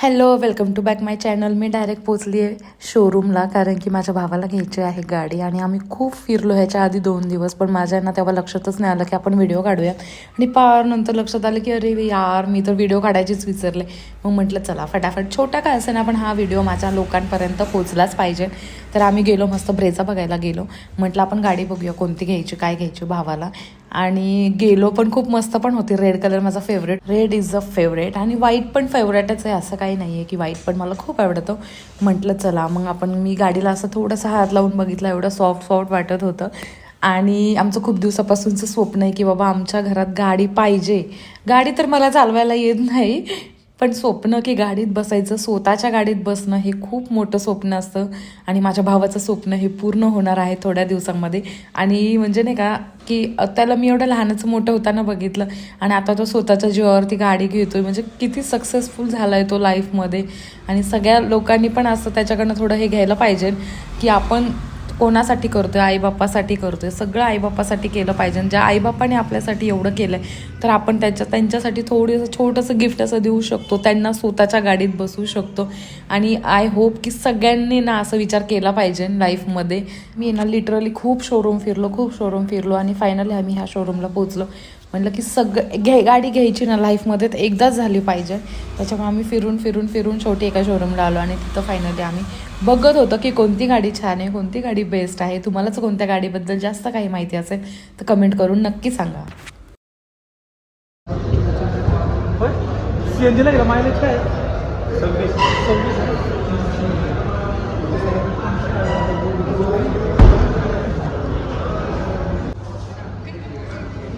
Hello, welcome to back my channel. मी direct पोचली आहे शोरूमला, कारण की माझ्या भावाला घ्यायची आहे गाडी. आणि आम्ही खूप फिरलो ह्याच्या आधी 2 दिवस, पण माझ्या ना तेव्हा लक्षातच नाही आलं की आपण व्हिडिओ काढूया. आणि पार नंतर लक्षात आलं की अरे यार, मी तर व्हिडिओ काढायचीच विसरले. मग म्हटलं चला फटाफट, छोटा काय असेल ना, पण हा व्हिडिओ माझ्या लोकांपर्यंत पोचलाच पाहिजे. तर आम्ही गेलो, मस्त ब्रेझा बघायला गेलो. म्हटलं आपण गाडी बघूया कोणती घ्यायची, काय घ्यायची भावाला. आणि गेलो पण खूप मस्त पण होती. रेड कलर माझा favourite, red is a favourite. आणि व्हाईट पण फेवरेटच आहे, असं काही नाही आहे की व्हाईट पण मला खूप आवडतं. म्हटलं चला मग मी गाडीला असं थोडंसं हात लावून बघितलं, एवढं सॉफ्ट सॉफ्ट वाटत होतं. आणि आमचं खूप दिवसापासूनचं स्वप्न आहे की बाबा आमच्या घरात गाडी पाहिजे. गाडी तर मला चालवायला येत नाही, पण स्वप्न की गाडीत बसायचं, स्वतःच्या गाडीत बसणं हे खूप मोठं स्वप्न असतं. आणि माझ्या भावाचं स्वप्न हे पूर्ण होणार आहे थोड्या दिवसांमध्ये. आणि म्हणजे नाही का की त्याला मी एवढं लहानाचं मोठं होताना बघितलं, आणि आता तो स्वतःच्या जीवावरती गाडी घेतोय, म्हणजे किती सक्सेसफुल झाला आहे तो लाईफमध्ये. आणि सगळ्या लोकांनी पण असं त्याच्याकडनं थोडं हे घ्यायला पाहिजे की आपण कोणासाठी करतोय, आईबापासाठी करतोय. सगळं आईबापासाठी केलं पाहिजे. ज्या आईबापाने आपल्यासाठी एवढं केलं आहे, तर आपण त्यांच्यासाठी थोडंसं छोटंसं गिफ्ट असं देऊ शकतो, त्यांना स्वतःच्या गाडीत बसवू शकतो. आणि आय होप की सगळ्यांनी ना असं विचार केला पाहिजे लाईफमध्ये. मी ना लिटरली खूप शोरूम फिरलो आणि फायनली आम्ही ह्या शोरूमला पोहोचलो. म्हटलं की गाडी घ्यायची ना लाईफमध्ये तर एकदाच झाली पाहिजे. त्याच्यामुळे आम्ही फिरून शेवटी एका शोरूमला आलो. आणि तिथं फायनली आम्ही बघत होतो की कोणती गाडी छान आहे, कोणती गाडी बेस्ट आहे. तुम्हालाच कोणत्या गाडीबद्दल जास्त काही माहिती असेल तर कमेंट करून नक्की सांगा. सीएनजीला मायलेज काय? 26.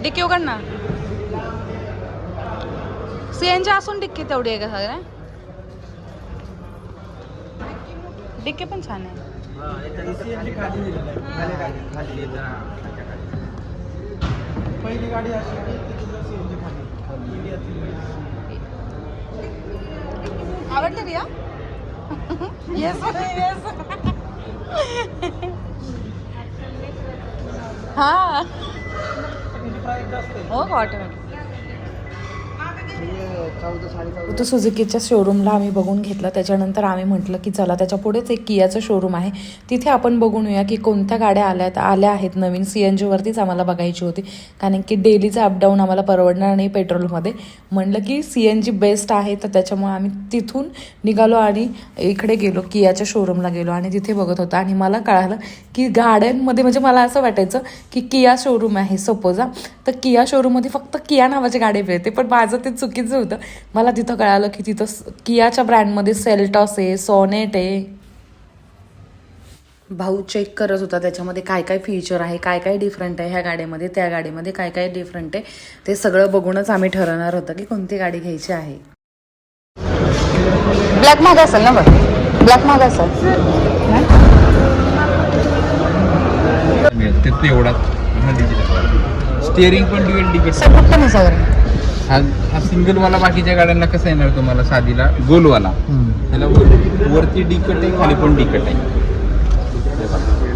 डिक्की उघड ना. सीएनजी असून डिक्की तेवढी आहे का सगळ्या? डिक्की पण छान आहे. पहिली गाडी अशी सीएनजी खाली. आवडलं रिया? Yes yes. हा हो ऑटोमॅटिक. तो सुझुकीच्या शोरूमला आम्ही बघून घेतलं. त्याच्यानंतर आम्ही म्हटलं की चला त्याच्या पुढेच एक कियाचं शोरूम आहे, तिथे आपण बघून येऊया की कोणत्या गाड्या आल्या आहेत नवीन. CNGवरतीच आम्हाला बघायची होती, कारण की डेलीचं अपडाऊन आम्हाला परवडणार नाही पेट्रोलमध्ये. म्हटलं की CNG बेस्ट आहे, तर त्याच्यामुळे आम्ही तिथून निघालो आणि इकडे गेलो, कियाच्या शोरूमला गेलो. आणि तिथे बघत होता आणि मला कळालं की गाड्यांमध्ये म्हणजे मला असं वाटायचं की किया शोरूम आहे सपोज, तर किया शोरूममध्ये फक्त किया नावाची गाडी मिळते. पण माझं ते चुकीचं होतं. मला तिथं कळालं की तिथं कियाच्या ब्रँडमध्ये सेल्टॉस आहे, सोनेट आहे. भाऊ चेक करत होता त्याच्यामध्ये काय काय फीचर आहे, काय काय डिफरंट आहे ह्या गाडीमध्ये, त्या गाडीमध्ये काय काय डिफरंट आहे. ते सगळं बघूनच आम्ही ठरवणार होतं की कोणती गाडी घ्यायची आहे. ब्लॅक महाग असेल ना? बरं ब्लॅक महाग असेल. एवढा स्टिअरिंग पण ड्युअल डिकेट. सपोर्ट पण सगळं हा सिंगलवाला बाकीच्या गाड्यांना कसं येणार तुम्हाला? साधीला गोलवाला, त्याला वरती डिकट आहे, खाली पण डिकट आहे,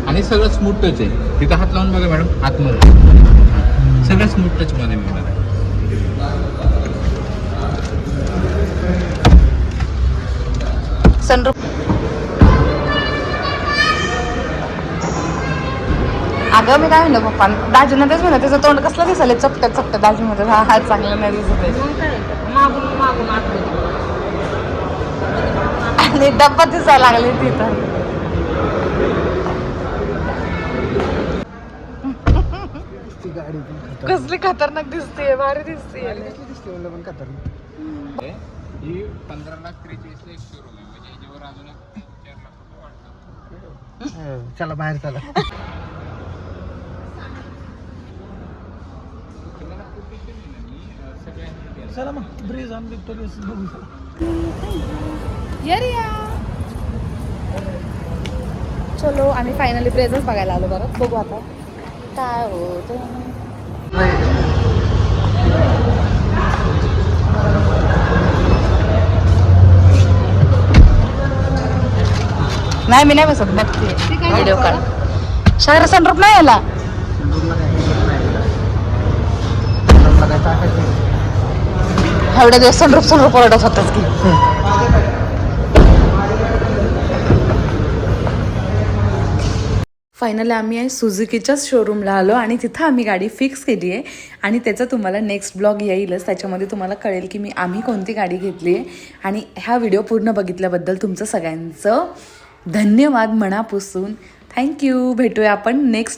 आणि सगळं स्मूथ टच आहे. तिथं हात लावून बघा मॅडम, आतमध्ये सगळं स्मूथ टच मध्ये मिळणार आहे. सनरूफ. अगं मी काय म्हणलं पप्पा, दाजींना तेच म्हणलं, त्याचं तोंड कसलं दिसायला चपट्या दाजी मध्ये. हा चांगलं नाही दिसत आहे. आणि डब्बा दिसायला लागले तिथं. कसली खतरनाक दिसते, भारी दिसते. पण खतरनाक. ही 15,43,000 एक शोरूम आहे, म्हणजे याच्यावर अजून 4 लाख रुपये वाढतात. चला बाहेर चला. चला मग ब्रिज ऑन विक्टोरियस बघू. चलो आम्ही फायनली ब्रेझच बघायला आलो. बरं बघू आता काय होत. नाही मी नाही बसत, बघते व्हिडिओ काढ. शहर सनरूफ नाही याला. एवढ्या दिवस सनरूफ ओरडत होतच की. फायनली आम्ही सुझुकीच्याच शोरूमला आलो आणि तिथं आम्ही गाडी फिक्स केली आहे आणि त्याचा तुम्हाला नेक्स्ट ब्लॉग येईलच. त्याच्यामध्ये तुम्हाला कळेल की आम्ही कोणती गाडी घेतली आहे. आणि ह्या व्हिडिओ पूर्ण बघितल्याबद्दल तुमचं सगळ्यांचं धन्यवाद मनापासून. थँक्यू. भेटूया आपण नेक्स्ट